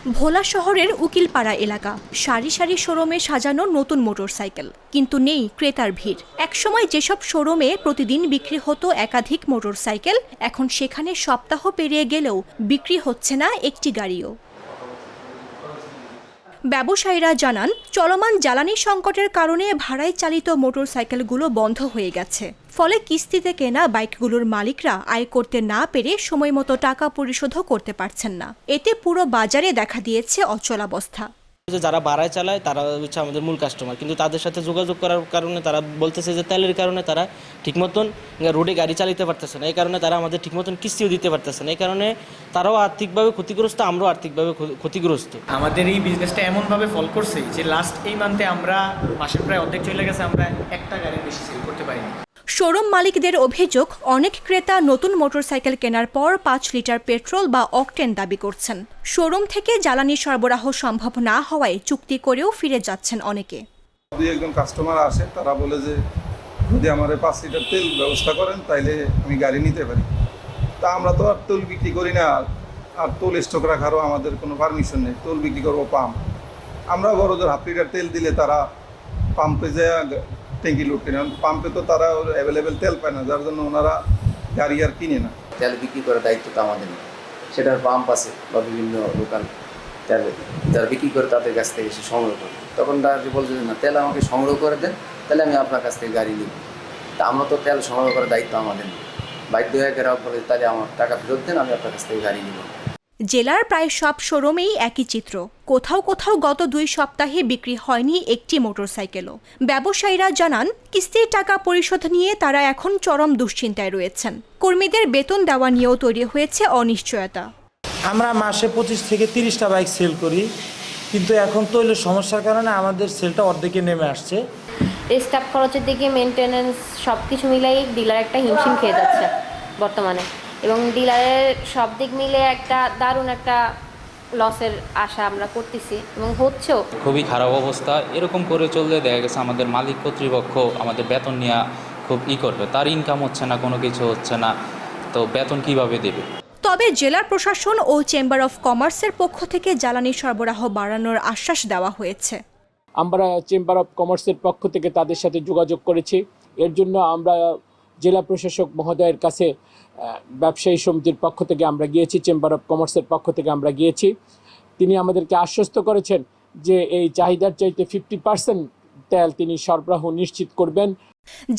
ভোলা শহরের উকিলপাড়া এলাকা, সারি সারি শোরুমে সাজানো নতুন মোটরসাইকেল, কিন্তু নেই ক্রেতার ভিড়। একসময় যেসব শোরুমে প্রতিদিন বিক্রি হতো একাধিক মোটরসাইকেল, এখন সেখানে সপ্তাহ পেরিয়ে গেলেও বিক্রি হচ্ছে না একটি গাড়িও। ব্যবসায়ীরা জানান, চলমান জ্বালানি সংকটের কারণে ভাড়ায় চালিত মোটরসাইকেলগুলো বন্ধ হয়ে গেছে। ফলে কিস্তিতে কেনা বাইকগুলোর মালিকরা আয় করতে না পেরে সময়মতো টাকা পরিশোধও করতে পারছেন না। এতে পুরো বাজারে দেখা দিয়েছে অচলাবস্থা। যারা ভাড়ায় চালায় তারা হচ্ছে আমাদের মূল কাস্টমার, কিন্তু তাদের সাথে যোগাযোগ করার কারণে তারা বলতেছে যে তেলের কারণে তারা ঠিক মতন রোডে গাড়ি চালাতে পারতেছে না। এই কারণে তারা আমাদের ঠিক মতন কিস্তিও দিতে পারতেছে না। এই কারণে তারাও আর্থিকভাবে ক্ষতিগ্রস্ত, আমরাও আর্থিকভাবে ক্ষতিগ্রস্ত। আমাদের এই বিজনেসটা এমনভাবে ফল করছে যে লাস্ট এই মান্থে আমরা মাসের প্রায় অর্ধেক চলে গেছে, আমরা একটা গাড়ি বেশি সেল করতে পারিনি। শোরুম মালিকদের অভিযোগ, অনেক ক্রেতা নতুন মোটরসাইকেল কেনার পর 5 লিটার পেট্রোল বা অকটেন দাবি করছেন। শোরুম থেকে জ্বালানি সরবরাহ সম্ভব না হওয়ায় চুক্তি করেও ফিরে যাচ্ছেন অনেকে। যদি একজন কাস্টমার আসে, তারা বলে যে যদি আমার 5 লিটার তেল ব্যবস্থা করেন তাইলে আমি গাড়ি নিতে পারি। তা আমরা তো আর তেল বিক্রি করি না, আর তেল স্টক রাখারও আমাদের কোনো পারমিশন নেই। তেল বিক্রি করবো পাম্প, আমরা বড়দের 1/2 লিটার তেল দিলে তারা পাম্পে যায় ট্যাঙ্কি লোড কিনে। পাম্পে তো তারা অ্যাভেলেবেল তেল পায় না, যার জন্য ওনারা গাড়ি আর কিনে না। তেল বিক্রি করার দায়িত্ব তো আমাদের নেই, সেটার পাম্প আছে বা বিভিন্ন দোকান তেল যারা বিক্রি করে তাদের কাছ থেকে এসে সংগ্রহ করে। তখন তারা বলছে যে না, তেল আমাকে সংগ্রহ করে দেন, তাহলে আমি আপনার কাছ থেকে গাড়ি নিব। তা আমরা তো তেল সংগ্রহ করার দায়িত্ব আমাদের নেই, বাধ্য হয়ে গেরাও বলে তাহলে আমার টাকা ফেরত দেন, আমি আপনার কাছ থেকে গাড়ি নিব। জেলার প্রায় সব শোরুমেই একই চিত্র। কোথাও কোথাও গত 2 সপ্তাহে বিক্রি হয়নি একটি মোটরসাইকেলও। ব্যবসায়ীরা জানান, কিস্তির টাকা পরিশোধ নিয়ে তারা এখন চরম দুশ্চিন্তায় রয়েছেন। কর্মীদের বেতন দেওয়া নিয়েও তৈরি হয়েছে অনিশ্চয়তা। আমরা মাসে 25 থেকে 30টা বাইক সেল করি, কিন্তু এখন তৈলের সমস্যার কারণে আমাদের সেলটা অর্ধেকে নেমে আসছে। স্টাফ খরচের দিকে মেনটেন্যান্স সব কিছু মিলাই ডিলার একটা হিমশিম খেয়ে যাচ্ছে বর্তমানে, এবং ডিলারের সব দিক মিলে একটা দারুণ একটা লসের আশা আমরা করতেছি এবং হচ্ছেও। খুবই খারাপ অবস্থা। এরকম করে চললে দেখা গেছে আমাদের মালিক কর্তৃপক্ষ আমাদের বেতন নিয়ে খুব করবে, তার ইনকাম হচ্ছে না, কোনো কিছু হচ্ছে না, তো বেতন কিভাবে দেবে? তবে জেলা প্রশাসন ও চেম্বার অফ কমার্সের পক্ষ থেকে জ্বালানি সরবরাহ বাড়ানোর আশ্বাস দেওয়া হয়েছে। আমরা চেম্বার অফ কমার্সের পক্ষ থেকে তাদের সাথে যোগাযোগ করেছি। এর জন্য আমরা জেলা প্রশাসক মহোদয়ের কাছে ব্যবসায়ী সমিতির পক্ষ থেকে আমরা গিয়েছি, চেম্বার অফ কমার্সের পক্ষ থেকে আমরা গিয়েছি। তিনি আমাদেরকে আশ্বস্ত করেছেন যে এই চাহিদার চাইতে 50% তেল তিনি সরবরাহ নিশ্চিত করবেন।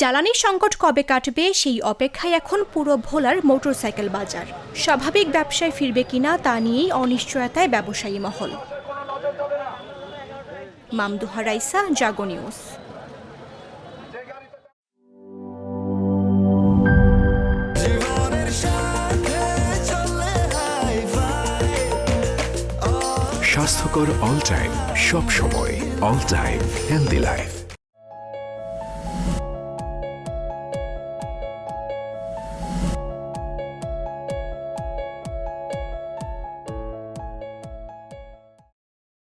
জ্বালানি সংকট কবে কাটবে সেই অপেক্ষায় এখন পুরো ভোলার মোটরসাইকেল বাজার। স্বাভাবিক ব্যবসায় ফিরবে কিনা তা নিয়েই অনিশ্চয়তায় ব্যবসায়ী মহল। মামদুহা রাইসা, জাগো নিউজ। স্বাস্থ্যকর অল টাইম, সব সময় অল টাইম হেলদি লাইফ।